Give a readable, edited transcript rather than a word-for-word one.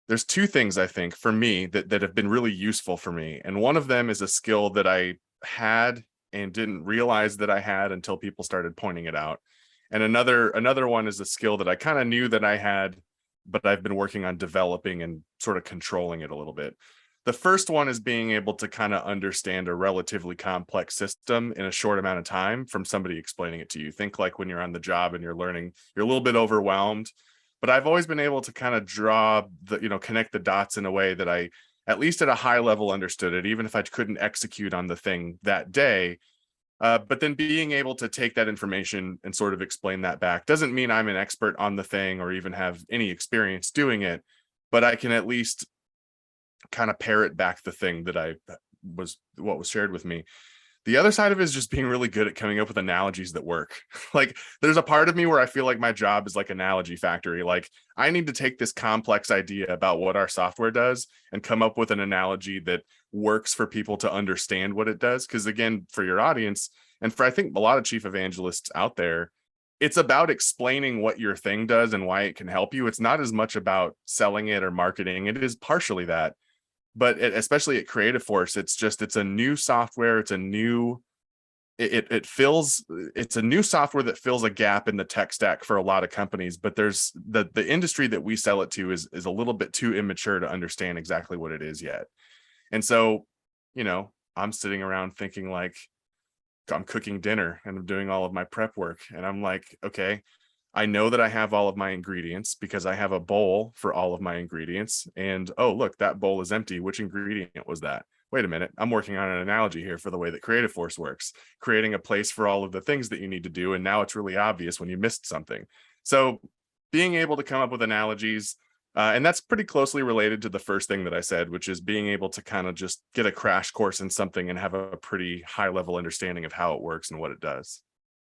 there's two things I think for me that have been really useful for me. And one of them is a skill that I had and didn't realize that I had until people started pointing it out. And another one is a skill that I kind of knew that I had, but I've been working on developing and sort of controlling it a little bit. The first one is being able to kind of understand a relatively complex system in a short amount of time from somebody explaining it to you. Think like when you're on the job and you're learning, you're a little bit overwhelmed, but I've always been able to kind of draw the, connect the dots in a way that I, at least at a high level, understood it, even if I couldn't execute on the thing that day. But then being able to take that information and sort of explain that back doesn't mean I'm an expert on the thing or even have any experience doing it, but I can at least kind of parrot back the thing that what was shared with me. The other side of it is just being really good at coming up with analogies that work. Like there's a part of me where I feel like my job is like analogy factory. Like I need to take this complex idea about what our software does and come up with an analogy that works for people to understand what it does. Because again, for your audience, and for I think a lot of chief evangelists out there, it's about explaining what your thing does and why it can help you. It's not as much about selling it or marketing. It is partially that, but especially at Creative Force, it's a new software. It's a new it's a new software that fills a gap in the tech stack for a lot of companies. But there's the industry that we sell it to is a little bit too immature to understand exactly what it is yet. And so, I'm sitting around thinking like I'm cooking dinner and I'm doing all of my prep work. And I'm like, okay, I know that I have all of my ingredients because I have a bowl for all of my ingredients. And oh, look, that bowl is empty. Which ingredient was that? Wait a minute. I'm working on an analogy here for the way that Creative Force works, creating a place for all of the things that you need to do. And now it's really obvious when you missed something. So being able to come up with analogies, and that's pretty closely related to the first thing that I said, which is being able to kind of just get a crash course in something and have a pretty high level understanding of how it works and what it does.